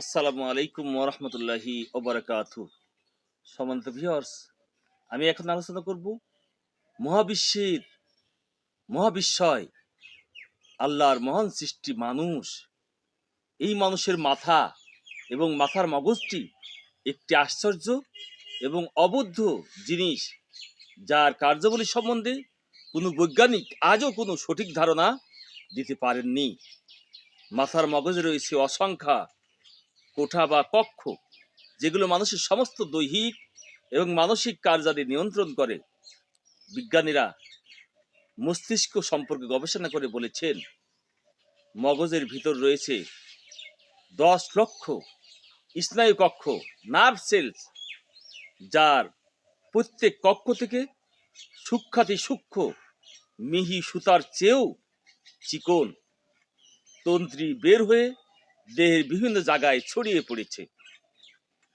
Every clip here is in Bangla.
আসসালামু আলাইকুম ওরহমতুল্লাহি ওবরাকাতু। সম্মানিত ভিউয়ার্স, আমি এখন আলোচনা করব মহাবিশ্বের মহাবিশ্বয় আল্লাহর মহান সৃষ্টি মানুষ। এই মানুষের মাথা এবং মাথার মগজটি একটি আশ্চর্য এবং অবুদ্ধ জিনিস, যার কার্যাবলী সম্বন্ধে কোনো বৈজ্ঞানিক আজও কোনো সঠিক ধারণা দিতে পারেননি। মাথার মগজে রয়েছে অসংখ্য কোঠা বা কক্ষ, যেগুলো মানুষের সমস্ত দৈহিক এবং মানসিক কার্যাদি নিয়ন্ত্রণ করে। বিজ্ঞানীরা মস্তিষ্ক সম্পর্কে গবেষণা করে বলেছেন, মগজের ভিতর রয়েছে 10 লক্ষ স্নায়ু কক্ষ, নার্ভ সেলস, যার প্রত্যেক কক্ষ থেকে সূক্ষ্মাতি সূক্ষ্ম মিহি সুতার চেয়েও চিকন তন্ত্রী বের হয়ে দেহের বিভিন্ন জায়গায় ছড়িয়ে পড়েছে।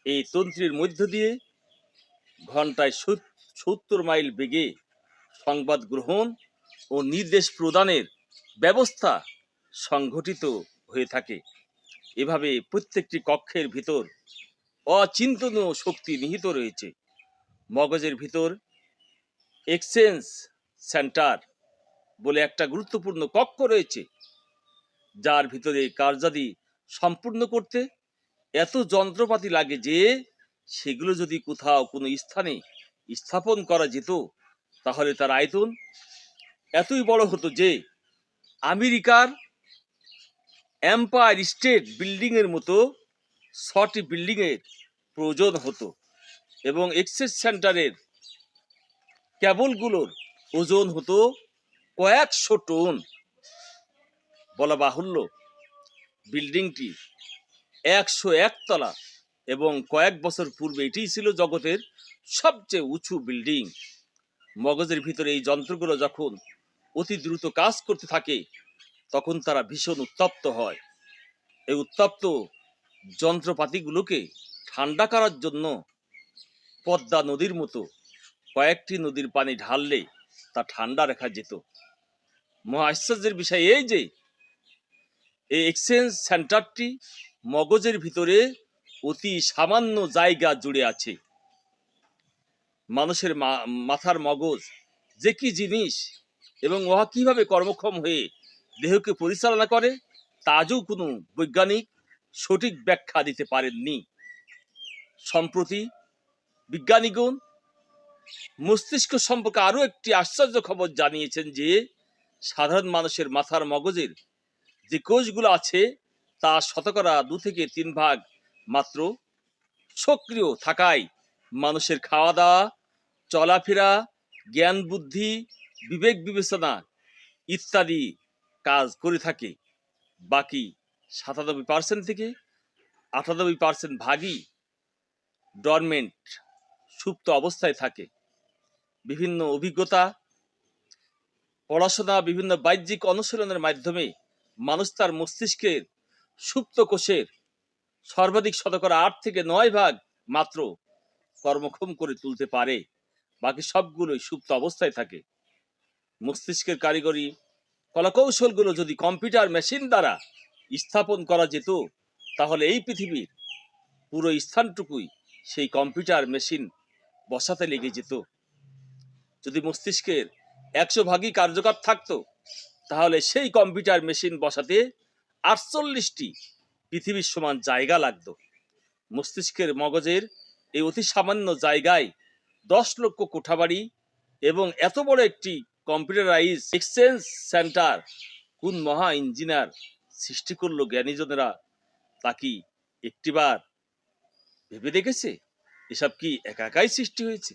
এই তন্ত্রীর মধ্য দিয়ে ঘন্টায় 70 মাইল বেগে সংবাদ গ্রহণ ও নির্দেশ প্রদানের ব্যবস্থা সংঘটিত হয়ে থাকে। এভাবে প্রত্যেকটি কক্ষের ভিতর অচিন্তনীয় শক্তি নিহিত রয়েছে। মগজের ভিতর এক্সচেঞ্জ সেন্টার বলে একটা গুরুত্বপূর্ণ কক্ষ রয়েছে, যার ভিতরে কার্যাদি সম্পূর্ণ করতে এত যন্ত্রপাতি লাগে যে সেগুলো যদি কোথাও কোনো স্থানে স্থাপন করা যেত, তাহলে তার আয়তন এতই বড় হতো যে আমেরিকার এম্পায়ার স্টেট বিল্ডিং এর মতো 6টি বিল্ডিং এর প্রয়োজন হতো, এবং এক্সচেঞ্জ সেন্টারের কেবলগুলোর ওজন হতো কয়েকশো টন। বলা বাহুল্য, বিল্ডিংটি 101 তলা এবং কয়েক বছর পূর্বে এটিই ছিল জগতের সবচেয়ে উঁচু বিল্ডিং। মগজের ভিতরে এই যন্ত্রগুলো যখন অতি দ্রুত কাজ করতে থাকে, তখন তারা ভীষণ উত্তপ্ত হয়। এই উত্তপ্ত যন্ত্রপাতিগুলোকে ঠান্ডা করার জন্য পদ্মা নদীর মতো কয়েকটি নদীর পানি ঢাললে তা ঠান্ডা রাখা যেত। মহা আশ্চর্যের বিষয় এই যে এই এক্সচেঞ্জ সেন্টারটি মগজের ভিতরে অতি সামান্য জায়গা জুড়ে আছে। মানুষের মাথার মগজ যে কি জিনিস এবং উহা কিভাবে কর্মক্ষম হয়ে দেহকে পরিচালনা করে, তা আজও কোনো বৈজ্ঞানিক সঠিক ব্যাখ্যা দিতে পারেননি। সম্প্রতি বিজ্ঞানীগণ মস্তিষ্ক সম্পর্কে আরও একটি আশ্চর্য খবর জানিয়েছেন যে সাধারণ মানুষের মাথার মগজের যে কোষগুলো আছে, তা শতকরা 2 থেকে 3 ভাগ মাত্র সক্রিয় থাকায় মানুষের খাওয়া দাওয়া, চলাফেরা, জ্ঞান বুদ্ধি, বিবেক বিবেচনা ইত্যাদি কাজ করে থাকে। বাকি 97% থেকে 98% ভাগই ডরমেন্ট, সুপ্ত অবস্থায় থাকে। বিভিন্ন অভিজ্ঞতা, পড়াশোনা, বিভিন্ন বাহ্যিক অনুশীলনের মাধ্যমে মানুষ তার মস্তিষ্কের সুপ্ত কোষের সর্বাধিক শতকরা 8 থেকে 9 ভাগ মাত্র কর্মক্ষম করে তুলতে পারে, বাকি সবগুলোই সুপ্ত অবস্থায় থাকে। মস্তিষ্কের কারিগরি কলাকৌশলগুলো যদি কম্পিউটার মেশিন দ্বারা স্থাপন করা যেত, তাহলে এই পৃথিবীর পুরো স্থানটুকুই সেই কম্পিউটার মেশিন বসাতে লেগে যেত। যদি মস্তিষ্কের 100 ভাগই কার্যকর থাকতো, তাহলে সেই কম্পিউটার মেশিন বসাতে 48টি পৃথিবীর সমান জায়গা লাগতো। মস্তিষ্কের মগজের এই অতি সামান্য জায়গায় 10 লক্ষ কোঠাবাড়ি এবং এত বড় একটি কম্পিউটারাইজ এক্সচেঞ্জ সেন্টার কোন মহা ইঞ্জিনিয়ার সৃষ্টি করলো জ্ঞানীজনেরা, তা কি একটিবার ভেবে দেখেছে? এসব কি একা একাই সৃষ্টি হয়েছে?